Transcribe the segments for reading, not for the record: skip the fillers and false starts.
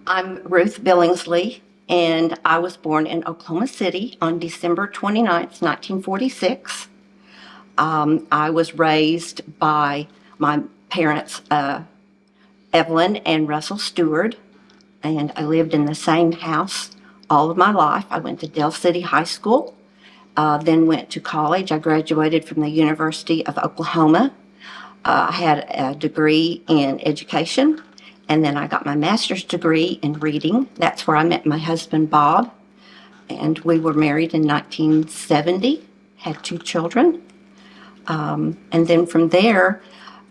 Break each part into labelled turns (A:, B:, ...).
A: I'm Ruth Billingsley, and I was born in Oklahoma City on December 29th, 1946. I was raised by my parents, Evelyn and Russell Stewart, and I lived in the same house all of my life. I went to Dell City High School, then went to college. I graduated from the University of Oklahoma. I had a degree in education, and then I got my master's degree in reading. That's where I met my husband, Bob, and we were married in 1970, had 2 children. And then from there,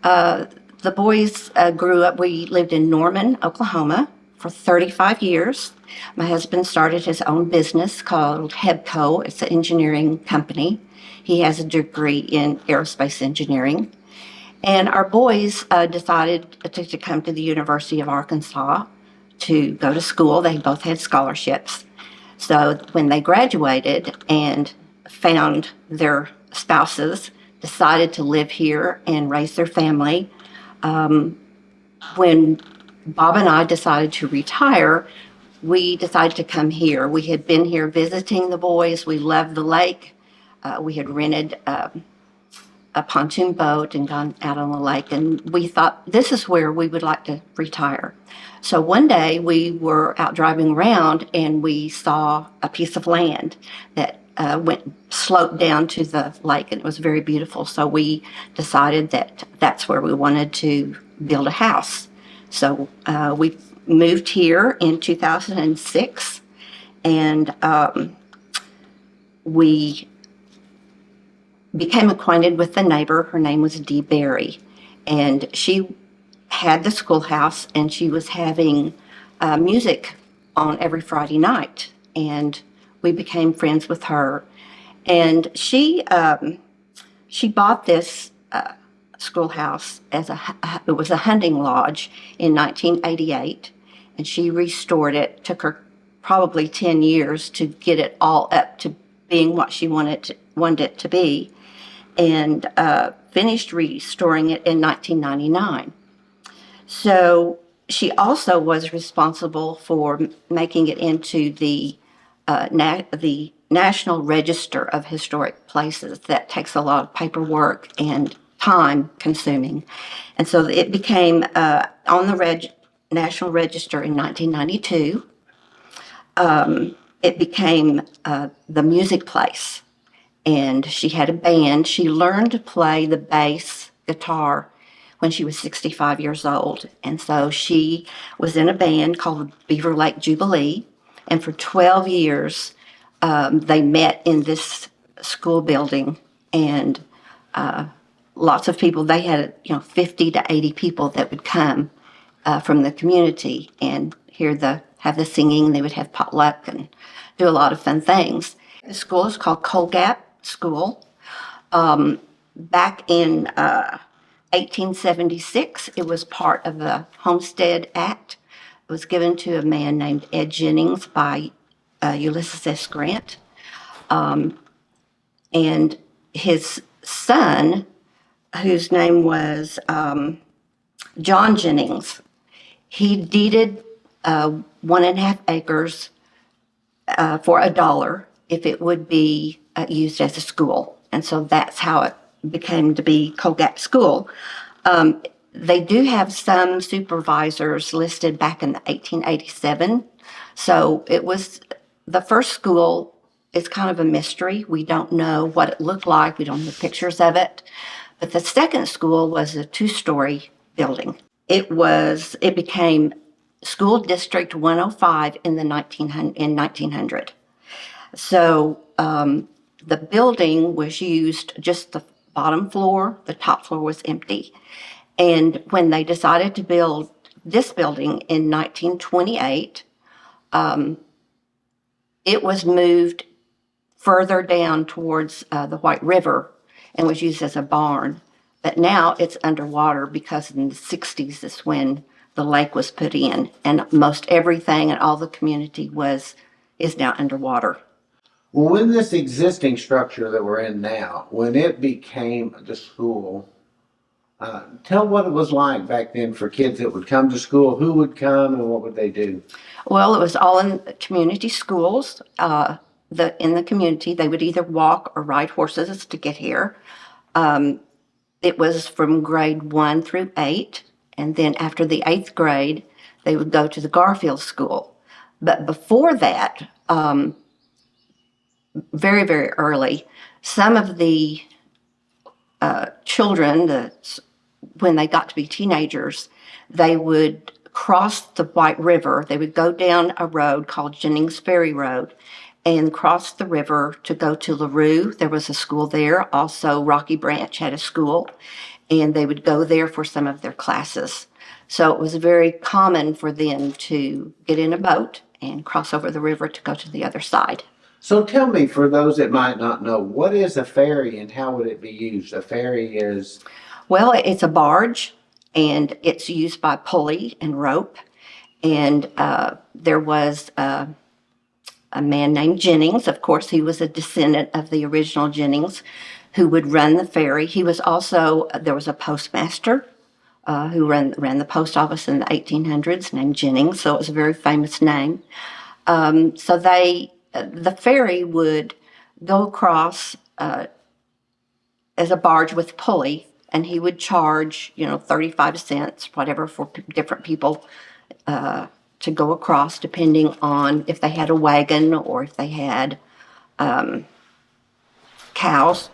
A: the boys grew up. We lived in Norman, Oklahoma for 35 years. My husband started his own business called Hebco. It's an engineering company. He has a degree in aerospace engineering. And our boys decided to come to the University of Arkansas to go to school. They both had scholarships. So when they graduated and found their spouses, decided to live here and raise their family. When Bob and I decided to retire, we decided to come here. We had been here visiting the boys. We loved the lake. We had rented a pontoon boat and gone out on the lake, and we thought this is where we would like to retire. So one day we were out driving around and we saw a piece of land that sloped down to the lake, and it was very beautiful. So we decided that that's where we wanted to build a house. So we moved here in 2006, and we became acquainted with the neighbor. Her name was Dee Berry, and she had the schoolhouse, and she was having music on every Friday night, and we became friends with her. And she bought this schoolhouse it was a hunting lodge in 1988, and she restored it. It took her probably 10 years to get it all up to being what she wanted it to be, and finished restoring it in 1999. So she also was responsible for making it into the National Register of Historic Places. That takes a lot of paperwork and time consuming. And so it became on the National Register in 1992. It became the music place. And she had a band. She learned to play the bass guitar when she was 65 years old. And so she was in a band called Beaver Lake Jubilee. And for 12 years, they met in this school building. And lots of people, they had 50 to 80 people that would come from the community and have the singing. They would have potluck and do a lot of fun things. The school is called Coal Gap School. Back in 1876, it was part of the Homestead Act. It was given to a man named Ed Jennings by Ulysses S. Grant. And his son, whose name was John Jennings, he deeded 1.5 acres for $1 if it would be used as a school. And so that's how it became to be Coal Gap School. They do have some supervisors listed back in 1887. So it was the first school. Is kind of a mystery. We don't know what it looked like. We don't have pictures of it. But the second school was a 2-story building. It became School District 105 in 1900. So the building was used just the bottom floor. The top floor was empty. And when they decided to build this building in 1928, it was moved further down towards the White River and was used as a barn. But now it's underwater because in the 60s is when the lake was put in, and most everything and all the community is now underwater.
B: Well, when this existing structure that we're in now, when it became the school, Tell what it was like back then for kids that would come to school. Who would come and what would they do?
A: Well, it was all in community schools. In the community, they would either walk or ride horses to get here. It was from grade 1 through 8, and then after the 8th grade, they would go to the Garfield School. But before that, very, very early, some of the children, when they got to be teenagers, they would cross the White River. They would go down a road called Jennings Ferry Road and cross the river to go to LaRue. There was a school there. Also, Rocky Branch had a school, and they would go there for some of their classes. So it was very common for them to get in a boat and cross over the river to go to the other side.
B: So tell me, for those that might not know, what is a ferry and how would it be used? A ferry is...
A: Well, it's a barge, and it's used by pulley and rope. And there was a man named Jennings. Of course, he was a descendant of the original Jennings who would run the ferry. He was also, there was a postmaster who ran the post office in the 1800s named Jennings, so it was a very famous name. The ferry would go across as a barge with pulley, and he would charge, 35 cents, whatever, for different people to go across, depending on if they had a wagon or if they had cows,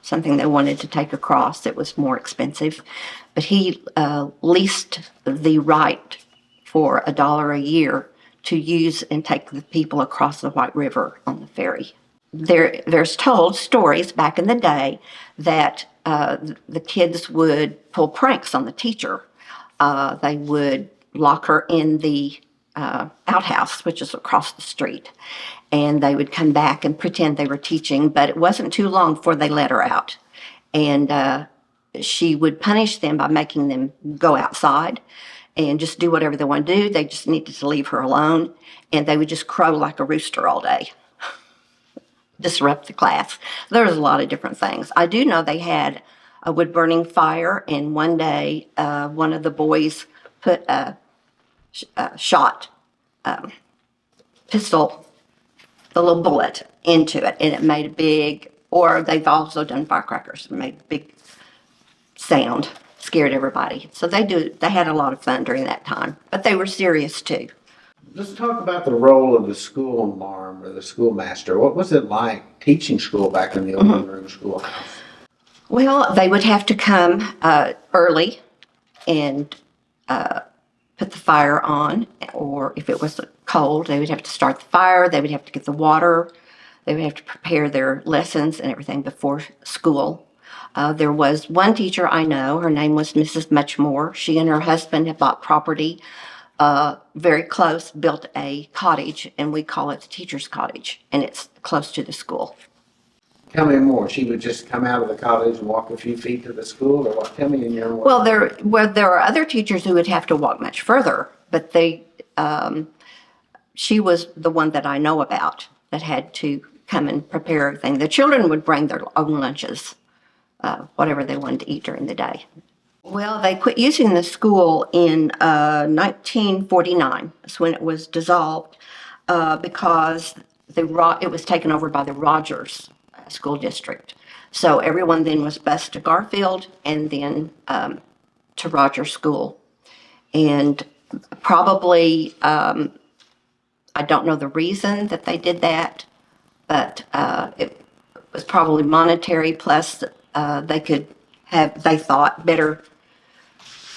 A: something they wanted to take across that was more expensive. But he leased the right for $1 a year to use and take the people across the White River on the ferry. There's told stories back in the day that the kids would pull pranks on the teacher. They would lock her in the outhouse, which is across the street, and they would come back and pretend they were teaching, but it wasn't too long before they let her out. And she would punish them by making them go outside and just do whatever they want to do. They just needed to leave her alone, and they would just crow like a rooster all day. Disrupt the class. There was a lot of different things. I do know they had a wood-burning fire, and one day one of the boys put a shot pistol, the little bullet, into it, and it made a big, or they've also done firecrackers, and made a big sound, scared everybody. So they had a lot of fun during that time, but they were serious too.
B: Let's talk about the role of the school marm or the schoolmaster. What was it like teaching school back in the old room schoolhouse?
A: Well, they would have to come early and put the fire on, or if it was cold, they would have to start the fire. They would have to get the water. They would have to prepare their lessons and everything before school. There was one teacher I know. Her name was Mrs. Muchmore. She and her husband had bought property very close, built a cottage, and we call it the teacher's cottage, and it's close to the school.
B: Tell me more. She would just come out of the cottage and walk a few feet to the school, or what? Tell me in your words.
A: Well, there are other teachers who would have to walk much further, but she was the one that I know about that had to come and prepare everything. The children would bring their own lunches, whatever they wanted to eat during the day. Well, they quit using the school in 1949. That's when it was dissolved because it was taken over by the Rogers School District. So everyone then was bused to Garfield and then to Rogers School. And probably, I don't know the reason that they did that, but it was probably monetary, plus they could have, they thought, better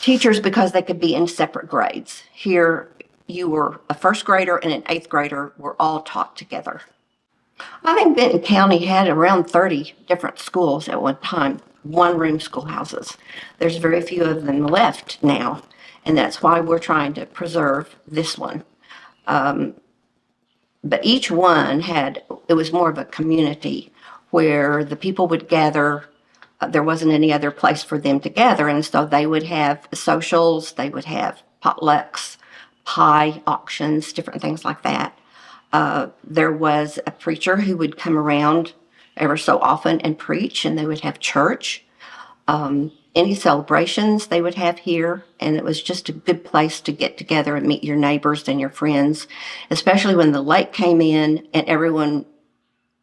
A: teachers because they could be in separate grades. Here, you were a first grader and an 8th grader were all taught together. I think Benton County had around 30 different schools at one time, one-room schoolhouses. There's very few of them left now, and that's why we're trying to preserve this one. But each one it was more of a community where the people would gather. There wasn't any other place for them to gather, and so they would have socials, they would have potlucks, pie auctions, different things like that. There was a preacher who would come around ever so often and preach, and they would have church. any celebrations they would have here, and it was just a good place to get together and meet your neighbors and your friends, especially when the lake came in and everyone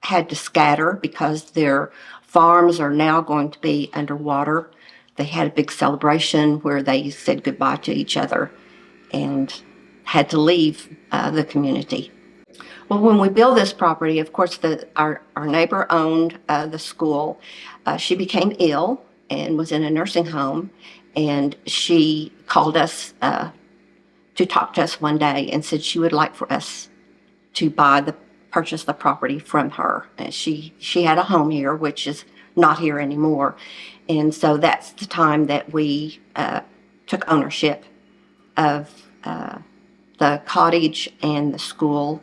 A: had to scatter because their farms are now going to be underwater. They had a big celebration where they said goodbye to each other and had to leave the community. Well, when we built this property, of course, our neighbor owned the school. She became ill and was in a nursing home, and she called us to talk to us one day and said she would like for us to purchase the property from her. And she had a home here, which is not here anymore, and so that's the time that we took ownership of the cottage and the school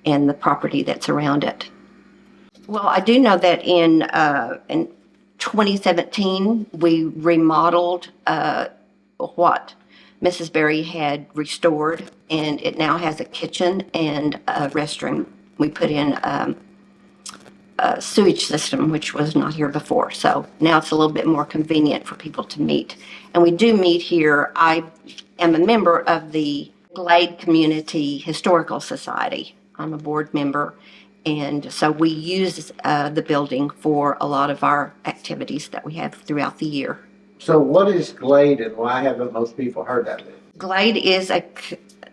A: and the property that's around it. Well, I do know that in 2017, we remodeled what Mrs. Berry had restored, and it now has a kitchen and a restroom. We put in a sewage system, which was not here before. So now it's a little bit more convenient for people to meet. And we do meet here. I am a member of the Glade Community Historical Society. I'm a board member. And so we use the building for a lot of our activities that we have throughout the year.
B: So what is Glade, and why haven't most people heard of it?
A: Glade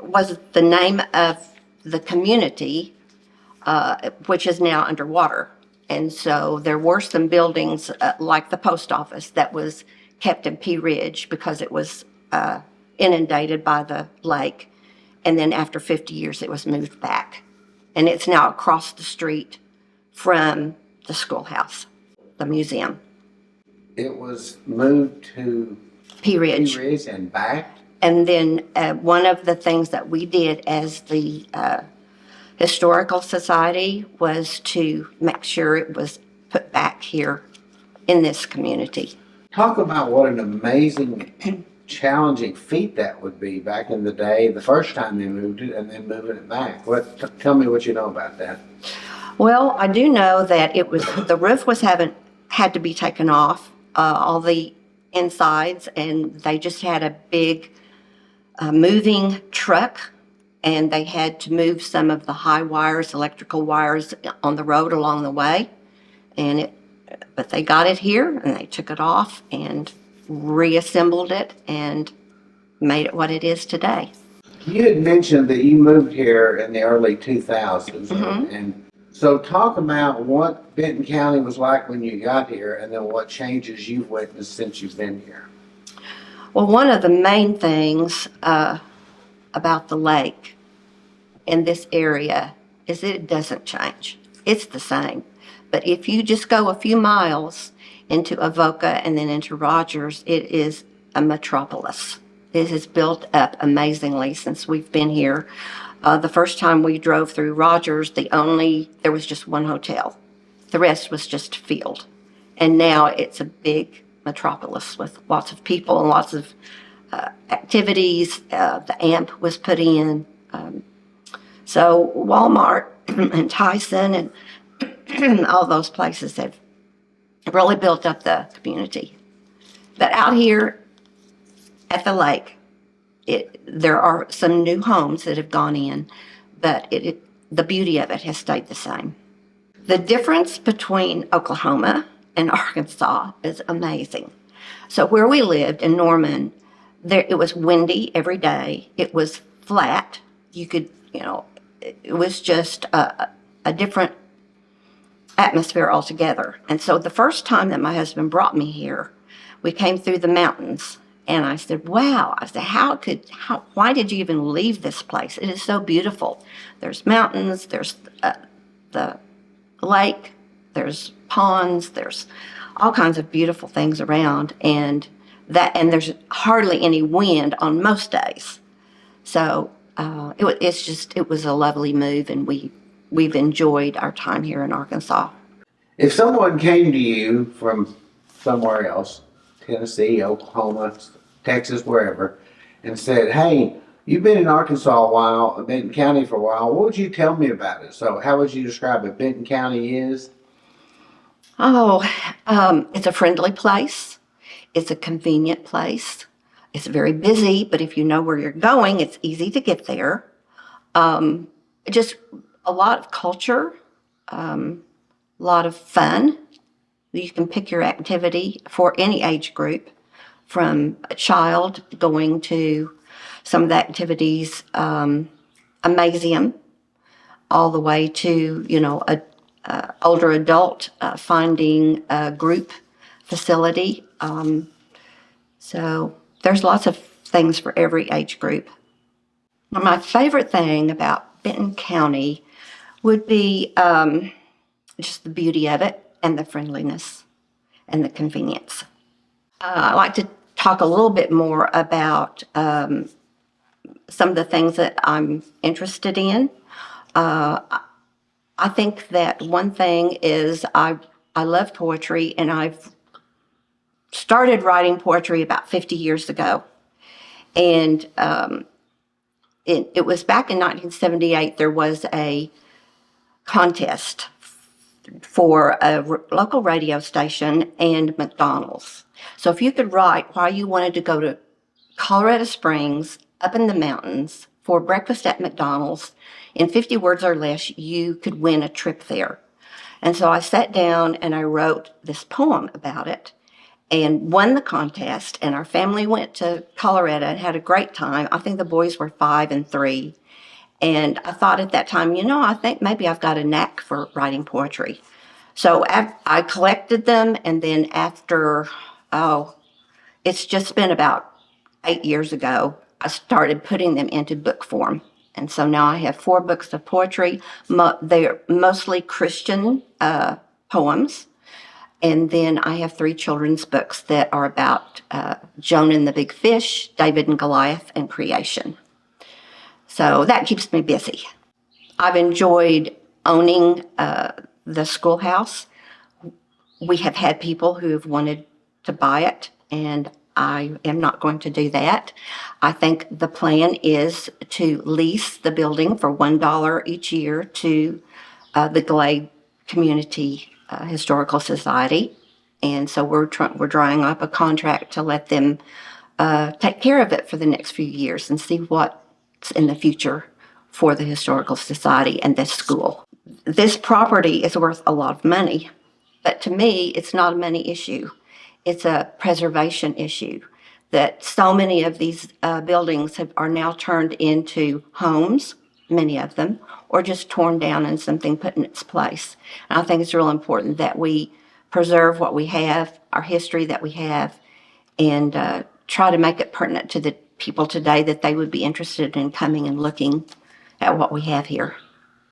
A: was the name of the community, which is now underwater. And so there were some buildings like the post office that was kept in Pea Ridge because it was inundated by the lake. And then after 50 years, it was moved back. And it's now across the street from the schoolhouse, the museum.
B: It was moved to
A: Pea Ridge.
B: Pea Ridge and back?
A: And then one of the things that we did as the Historical Society was to make sure it was put back here in this community.
B: Talk about what an amazing, challenging feat that would be back in the day, the first time they moved it and then moving it back. Tell me what you know about that.
A: Well, I do know that the roof had to be taken off, all the insides, and they just had a big moving truck, and they had to move some of the high wires, electrical wires on the road along the way. But they got it here and they took it off and reassembled it and made it what it is today.
B: You had mentioned that you moved here in the early 2000s.
A: Mm-hmm.
B: And so talk about what Benton County was like when you got here and then what changes you've witnessed since you've been here.
A: Well, one of the main things about the lake in this area is that it doesn't change. It's the same. But if you just go a few miles into Avoca and then into Rogers, it is a metropolis. It has built up amazingly since we've been here. The first time we drove through Rogers, there was just one hotel. The rest was just field. And now it's a big metropolis with lots of people and lots of activities. The AMP was put in. So Walmart and Tyson and all those places have really built up the community. But out here at the lake, there are some new homes that have gone in, but the beauty of it has stayed the same. The difference between Oklahoma and Arkansas is amazing. So where we lived in Norman, it was windy every day. It was flat. It was just a different atmosphere altogether. And so the first time that my husband brought me here, we came through the mountains, and I said, wow. I said, why did you even leave this place? It is so beautiful. There's mountains, there's the lake, there's ponds, there's all kinds of beautiful things around, and there's hardly any wind on most days. So it was a lovely move, and we've enjoyed our time here in Arkansas.
B: If someone came to you from somewhere else, Tennessee, Oklahoma, Texas, wherever, and said, hey, you've been in Arkansas a while, Benton County for a while, what would you tell me about it? So how would you describe it? Benton County is?
A: Oh, it's a friendly place. It's a convenient place. It's very busy, but if you know where you're going, it's easy to get there. Just a lot of culture, a lot of fun. You can pick your activity for any age group, from a child going to some of the activities, a museum, all the way to, a older adult finding a group facility. So there's lots of things for every age group. Now, my favorite thing about Benton County would be just the beauty of it and the friendliness and the convenience. I'd like to talk a little bit more about some of the things that I'm interested in. I think that one thing is I love poetry, and I've started writing poetry about 50 years ago. And it was back in 1978, there was a contest for a local radio station and McDonald's. So if you could write why you wanted to go to Colorado Springs, up in the mountains, for breakfast at McDonald's in 50 words or less, you could win a trip there. And so I sat down and I wrote this poem about it and won the contest. And our family went to Colorado and had a great time. I think the boys were 5 and 3. And I thought at that time, I think maybe I've got a knack for writing poetry. So I collected them, and then after, it's just been about 8 years ago, I started putting them into book form. And so now I have 4 books of poetry. They're mostly Christian poems. And then I have 3 children's books that are about Jonah and the Big Fish, David and Goliath, and creation. So that keeps me busy. I've enjoyed owning the schoolhouse. We have had people who have wanted to buy it, and I am not going to do that. I think the plan is to lease the building for $1 each year to the Glade Community Historical Society. And so we're drawing up a contract to let them take care of it for the next few years and see what's in the future for the Historical Society and this school. This property is worth a lot of money, but to me, it's not a money issue. It's a preservation issue, that so many of these buildings are now turned into homes, many of them, or just torn down and something put in its place. And I think it's real important that we preserve what we have, our history that we have, and try to make it pertinent to the people today, that they would be interested in coming and looking at what we have here.